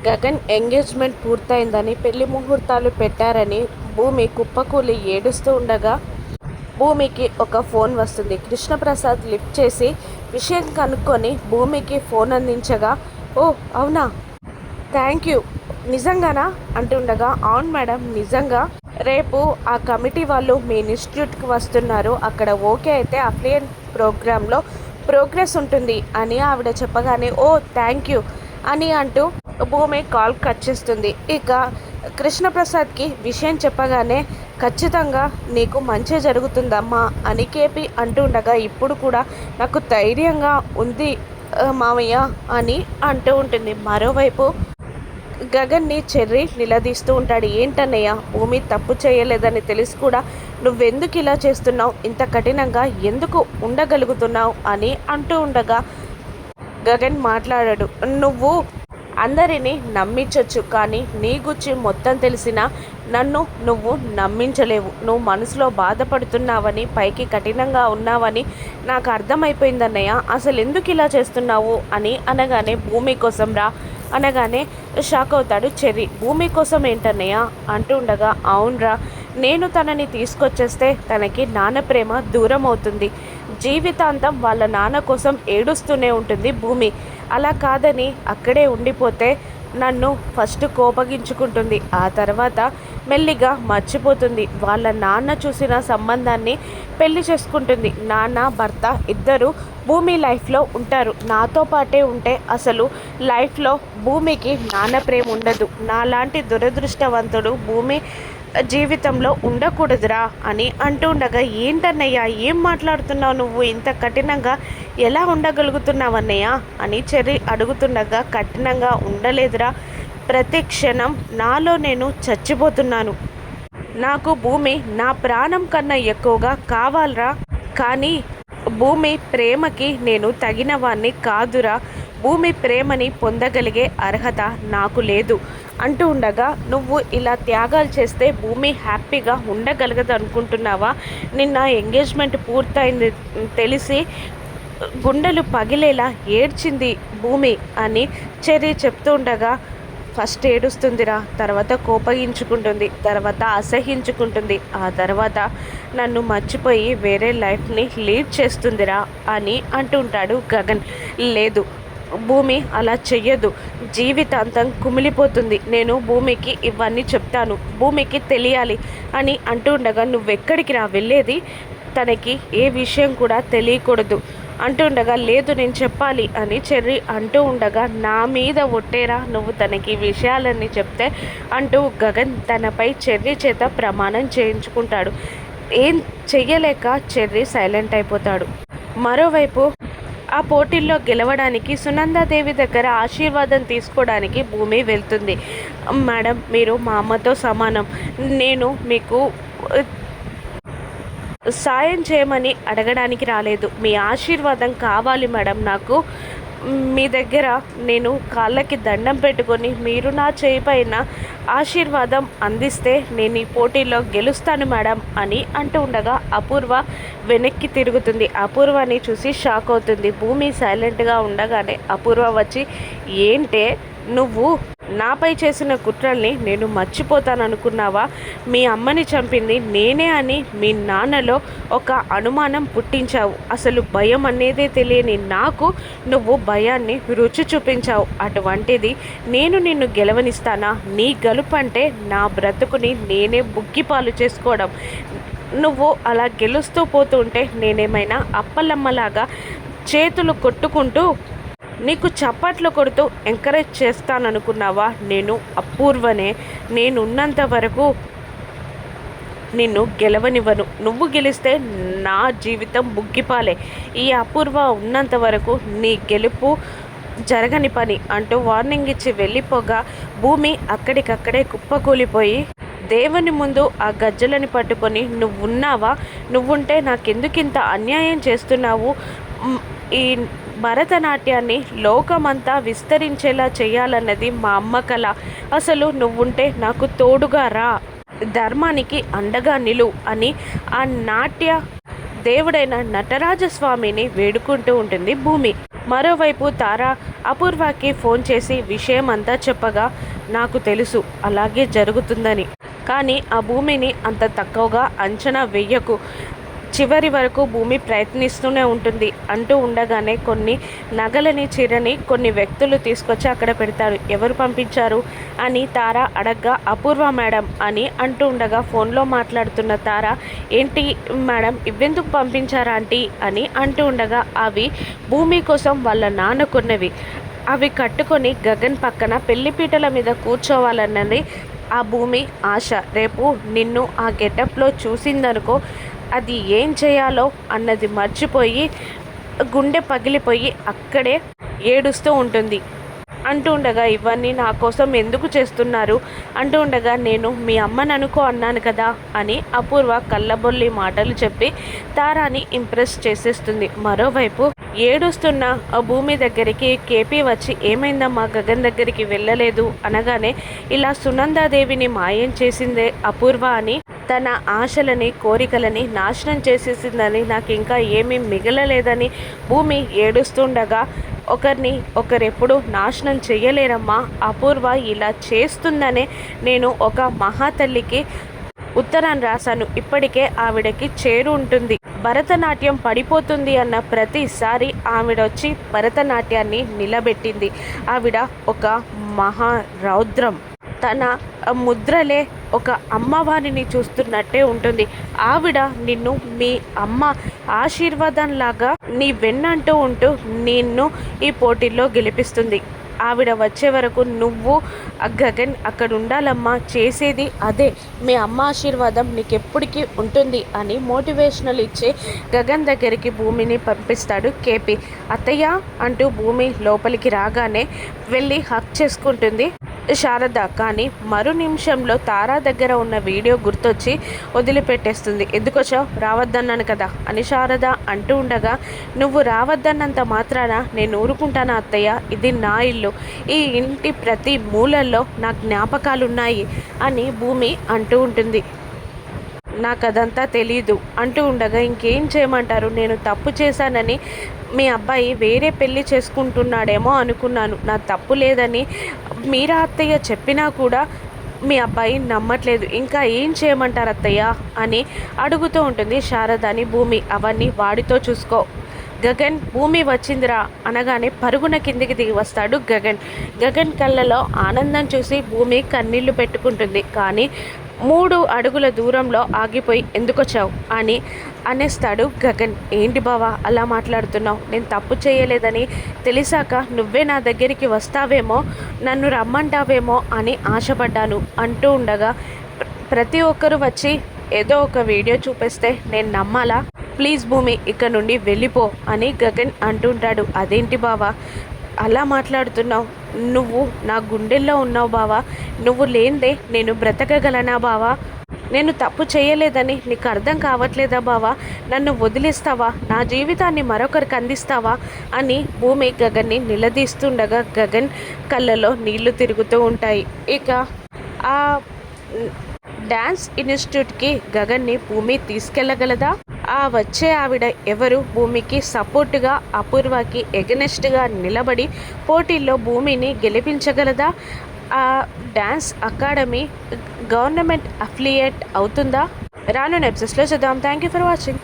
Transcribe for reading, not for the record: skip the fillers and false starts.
Gagan engagement పూర్తయిందని పెళ్లి ముహూర్తాలు పెట్టారని భూమి కుప్పకూలి ఏడుస్తూ ఉండగా భూమికి ఒక ఫోన్ వస్తుంది. కృష్ణప్రసాద్ లిఫ్ట్ చేసి విషయం కనుక్కొని భూమికి ఫోన్ అందించగా, ఓ అవునా, థ్యాంక్ యూ, నిజంగానా అంటుండగా, అవును మేడం నిజంగా. రేపు ఆ కమిటీ వాళ్ళు మీ ఇన్స్టిట్యూట్కి వస్తున్నారు. అక్కడ ఓకే అయితే అఫ్లియన్ ప్రోగ్రాంలో ప్రోగ్రెస్ ఉంటుంది అని ఆవిడ చెప్పగానే, ఓ థ్యాంక్ యూ అని అంటూ భూమి కాల్ కట్ చేస్తుంది. ఇక కృష్ణప్రసాద్కి విషయం చెప్పగానే, ఖచ్చితంగా నీకు మంచి జరుగుతుందమ్మా అని కేపీ అంటూ ఉండగా, ఇప్పుడు కూడా నాకు ధైర్యంగా ఉంది మామయ్య అని అంటూ ఉంటుంది. మరోవైపు గగన్ని చెర్రి నిలదీస్తూ ఉంటాడు. ఏంటన్నయ్య, భూమి తప్పు చేయలేదని తెలిసి కూడా నువ్వెందుకు ఇలా చేస్తున్నావు, ఇంత కఠినంగా ఎందుకు ఉండగలుగుతున్నావు అని అంటూ ఉండగా గగన్ మాట్లాడాడు. నువ్వు అందరినీ నమ్మించవచ్చు, కానీ నీ గురించి మొత్తం తెలిసినా నన్ను నువ్వు నమ్మించలేవు. నువ్వు మనసులో బాధపడుతున్నావని, పైకి కఠినంగా ఉన్నావని నాకు అర్థమైపోయిందన్నయ్య. అసలు ఎందుకు ఇలా చేస్తున్నావు అని అనగానే, భూమి కోసం రా అనగానే షాక్ అవుతాడు చెర్రీ. భూమి కోసం ఏంటన్నయ్య అంటూ ఉండగా, అవునరా, నేను తనని తీసుకొచ్చేస్తే తనకి నాన్న ప్రేమ దూరం అవుతుంది. జీవితాంతం వాళ్ళ నాన్న కోసం ఏడుస్తూనే ఉంటుంది భూమి. అలా కాదని అక్కడే ఉండిపోతే నన్ను ఫస్ట్ కోపగించుకుంటుంది, ఆ తర్వాత మెల్లిగా మర్చిపోతుంది. వాళ్ళ నాన్న చూసిన సంబంధాన్ని పెళ్లి చేసుకుంటుంది. నాన్న భర్త ఇద్దరు భూమి లైఫ్లో ఉంటారు. నాతో పాటే ఉంటే అసలు లైఫ్లో భూమికి నాన్న ప్రేమ ఉండదు. నాలాంటి దురదృష్టవంతుడు భూమి జీవితంలో ఉండకూడదురా అని అంటూ ఉండగా, ఏంటన్నయ్య ఏం మాట్లాడుతున్నావు నువ్వు, ఇంత కఠినంగా ఎలా ఉండగలుగుతున్నావన్నయ్య అని చెర్రీ అడుగుతుండగా, కఠినంగా ఉండలేదురా, ప్రతి క్షణం నాలో నేను చచ్చిపోతున్నాను. నాకు భూమి నా ప్రాణం కన్నా ఎక్కువగా కావాలరా, కానీ భూమి ప్రేమకి నేను తగిన వాణ్ణి కాదురా. భూమి ప్రేమని పొందగలిగే అర్హత నాకు లేదు అంటూ ఉండగా, నువ్వు ఇలా త్యాగాలు చేస్తే భూమి హ్యాపీగా ఉండగలగదు అనుకుంటున్నావా? నిన్న ఎంగేజ్మెంట్ పూర్తయింది తెలిసి గుండెలు పగిలేలా ఏడ్చింది భూమి అని చెర్రీ చెప్తూ ఉండగా, ఫస్ట్ ఏడుస్తుందిరా, తర్వాత కోపగించుకుంటుంది, తర్వాత అసహించుకుంటుంది, ఆ తర్వాత నన్ను మర్చిపోయి వేరే లైఫ్ని లీడ్ చేస్తుందిరా అని అంటుంటాడు గగన్. లేదు, భూమి అలా చెయ్యదు, జీవితాంతం కుమిలిపోతుంది. నేను భూమికి ఇవన్నీ చెప్తాను, భూమికి తెలియాలి అని అంటూ ఉండగా, నువ్వెక్కడికి రా వెళ్ళేది, తనకి ఏ విషయం కూడా తెలియకూడదు అంటూ ఉండగా, లేదు నేను చెప్పాలి అని చెర్రీ అంటూ ఉండగా, నా మీద ఒట్టేరా నువ్వు తనకి విషయాలన్నీ చెప్తే అంటూ గగన్ తనపై చెర్రీ చేత ప్రమాణం చేయించుకుంటాడు. ఏం చెయ్యలేక చెర్రీ సైలెంట్ అయిపోతాడు. మరోవైపు ఆ పోటీల్లో గెలవడానికి సునందాదేవి దగ్గర ఆశీర్వాదం తీసుకోవడానికి భూమి వెళ్తుంది. మేడం, మీరు మా అమ్మతో సమానం, నేను మీకు సాయం చేయమని అడగడానికి రాలేదు, మీ ఆశీర్వాదం కావాలి మేడం. నాకు మీ దగ్గర నేను కాళ్ళకి దండం పెట్టుకొని మీరు నా చేయి పైన ఆశీర్వాదం అందిస్తే నేను ఈ పోటీలో గెలుస్తాను మేడం అని అంటూ ఉండగా, అపూర్వ వెనక్కి తిరుగుతుంది. అపూర్వని చూసి షాక్ అవుతుంది. భూమి సైలెంట్గా ఉండగానే అపూర్వ వచ్చి, ఏంటే నువ్వు నాపై చేసిన కుట్రల్ని నేను మర్చిపోతాననుకున్నావా? మీ అమ్మని చంపింది నేనే అని మీ నాన్నలో ఒక అనుమానం పుట్టించావు. అసలు భయం అనేదే తెలియని నాకు నువ్వు భయాన్ని రుచి చూపించావు. అటువంటిది నేను నిన్ను గెలవనిస్తానా? నీ గెలుపు అంటే నా బ్రతుకుని నేనే బుగ్గిపాలు చేసుకోవడం. నువ్వు అలా గెలుస్తూ పోతుంటే నేనేమైనా అప్పలమ్మలాగా చేతులు కొట్టుకుంటూ నీకు చప్పట్లు కొడుతూ ఎంకరేజ్ చేస్తాననుకున్నావా? నేను అపూర్వనే, నేనున్నంత వరకు నిన్ను గెలవనివ్వను. నువ్వు గెలిస్తే నా జీవితం బుగ్గిపాలే. ఈ అపూర్వ ఉన్నంత వరకు నీ గెలుపు జరగని పని అంటూ వార్నింగ్ ఇచ్చి వెళ్ళిపోగా, భూమి అక్కడికక్కడే కుప్పకూలిపోయి దేవుని ముందు ఆ గజ్జలని పట్టుకొని, నువ్వున్నావా, నువ్వుంటే నాకెందుకింత అన్యాయం చేస్తున్నావు, ఈ భరతనాట్యాన్ని లోకమంతా విస్తరించేలా చేయాలన్నది మా అమ్మ కల, అసలు నువ్వుంటే నాకు తోడుగా రా, ధర్మానికి అండగా నిలు అని ఆ నాట్య దేవుడైన నటరాజస్వామిని వేడుకుంటూ ఉంటుంది భూమి. మరోవైపు తార అపూర్వకి ఫోన్ చేసి విషయం అంతా చెప్పగా నాకు తెలుసు అలాగే జరుగుతుందని, కానీ ఆ భూమిని అంత తక్కువగా అంచనా వెయ్యకు, చివరి వరకు భూమి ప్రయత్నిస్తూనే ఉంటుంది అంటూ ఉండగానే కొన్ని నగలని చీరని కొన్ని వ్యక్తులు తీసుకొచ్చి అక్కడ పెడతారు. ఎవరు పంపించారు అని తార అడగ్గా అపూర్వ మేడం అని అంటూ ఉండగా ఫోన్లో మాట్లాడుతున్న తార ఏంటి మేడం ఇవెందుకు పంపించారా ఆంటీ అని అంటూ ఉండగా అవి భూమి కోసం వాళ్ళ నాన్న కొన్నవి, అవి కట్టుకొని గగన్ పక్కన పెళ్లిపీటల మీద కూర్చోవాలన్నది ఆ భూమి ఆశ. రేపు నిన్ను ఆ గెటప్లో చూసిందనుకో అది ఏం చేయాలో అన్నది మర్చిపోయి గుండె పగిలిపోయి అక్కడే ఏడుస్తూ ఉంటుంది. అంటూ ఉండగా ఇవన్నీ నా కోసం ఎందుకు చేస్తున్నారు అంటూ ఉండగా నేను మీ అమ్మని అనుకో అన్నాను కదా అని అపూర్వ కళ్ళబొల్లి మాటలు చెప్పి తారాని ఇంప్రెస్ చేసేస్తుంది. మరోవైపు ఏడుస్తున్న ఆ భూమి దగ్గరికి కేపీ వచ్చి ఏమైందమ్మా గగన్ దగ్గరికి వెళ్ళలేదు అనగానే ఇలా సునందాదేవిని మాయం చేసిందే అపూర్వ అని, తన ఆశలని కోరికలని నాశనం చేసేసిందని, నాకు ఇంకా ఏమీ మిగలలేదని భూమి ఏడుస్తుండగా ఒకరెప్పుడు నాశనం చెయ్యలేరమ్మా, అపూర్వ ఇలా చేస్తుందనే నేను ఒక మహాతల్లికి ఉత్తరాన్ని రాశాను, ఇప్పటికే ఆవిడకి చేరు ఉంటుంది, భరతనాట్యం పడిపోతుంది అన్న ప్రతిసారి ఆవిడొచ్చి భరతనాట్యాన్ని నిలబెట్టింది. ఆవిడ ఒక మహారౌద్రం, తన ముద్రలే ఒక అమ్మవారిని చూస్తున్నట్టే ఉంటుంది. ఆవిడ నిన్ను మీ అమ్మ ఆశీర్వాదంలాగా నీ వెన్నంటూ ఉంటూ నిన్ను ఈ పోటీల్లో గెలిపిస్తుంది. ఆవిడ వచ్చే వరకు నువ్వు గగన్ అక్కడ ఉండాలమ్మా, చేసేది అదే, మీ అమ్మ ఆశీర్వాదం నీకెప్పటికీ ఉంటుంది అని మోటివేషనల్ ఇచ్చే గగన్ దగ్గరికి భూమిని పంపిస్తాడు కేపీ. అత్తయ్య అంటూ భూమి లోపలికి రాగానే వెళ్ళి హక్ చేసుకుంటుంది శారద. కానీ మరు నిమిషంలో తారా దగ్గర ఉన్న వీడియో గుర్తొచ్చి వదిలిపెట్టేస్తుంది. ఎందుకొచ్చావు, రావద్దన్నాను కదా అని శారద అంటూ ఉండగా నువ్వు రావద్దన్నంత మాత్రాన నేను ఊరుకుంటానా అత్తయ్య, ఇది నా ఇల్లు, ఈ ఇంటి ప్రతి మూలల్లో నా జ్ఞాపకాలున్నాయి అని భూమి అంటూ ఉంటుంది. నాకు అదంతా తెలీదు అంటూ ఉండగా ఇంకేం చేయమంటారు, నేను తప్పు చేశానని మీ అబ్బాయి వేరే పెళ్లి చేసుకుంటున్నాడేమో అనుకున్నాను, నా తప్పు లేదని మీరా అత్తయ్య చెప్పినా కూడా మీ అబ్బాయి నమ్మట్లేదు, ఇంకా ఏం చేయమంటారు అత్తయ్య అని అడుగుతూ ఉంటుంది శారదని భూమి. అవన్నీ వాడితో చూసుకో. గగన్ భూమి వచ్చిందిరా అనగానే పరుగున కిందికి దిగి వస్తాడు గగన్. గగన్ కళ్ళలో ఆనందం చూసి భూమి కన్నీళ్లు పెట్టుకుంటుంది. కానీ 3 అడుగుల దూరంలో ఆగిపోయి ఎందుకొచ్చావు అని అనేస్తాడు గగన్. ఏంటి బావా అలా మాట్లాడుతున్నావు, నేను తప్పు చేయలేదని తెలిసాక నువ్వే నా దగ్గరికి వస్తావేమో, నన్ను రమ్మంటావేమో అని ఆశపడ్డాను అంటూ ఉండగా ప్రతి ఒక్కరు వచ్చి ఏదో ఒక వీడియో చూపిస్తే నేను నమ్మాలా, ప్లీజ్ భూమి ఇక్కడ నుండి వెళ్ళిపో అని గగన్ అంటుంటాడు. అదేంటి బావా అలా మాట్లాడుతున్నావు, నువ్వు నా గుండెల్లో ఉన్నావు బావా, నువ్వు లేనిదే నేను బ్రతకగలనా బావా, నేను తప్పు చేయలేదని నీకు అర్థం కావట్లేదా బావా, నన్ను వదిలేస్తావా, నా జీవితాన్ని మరొకరికి అందిస్తావా అని భూమి గగన్ని నిలదీస్తుండగా గగన్ కళ్ళలో నీళ్లు తిరుగుతూ ఉంటాయి. ఇక ఆ డ్యాన్స్ ఇన్స్టిట్యూట్కి గగన్ని భూమి తీసుకెళ్ళగలదా, ఆ వచ్చే ఆవిడ ఎవరు, భూమికి సపోర్టుగా అపూర్వకి ఎగనెస్ట్గా నిలబడి పోటీల్లో భూమిని గెలిపించగలదా, ఆ డ్యాన్స్ అకాడమీ గవర్నమెంట్ అఫిలియేట్ అవుతుందా, రానున్న ఎపిసోడ్స్లో చూద్దాం. Thank you for watching.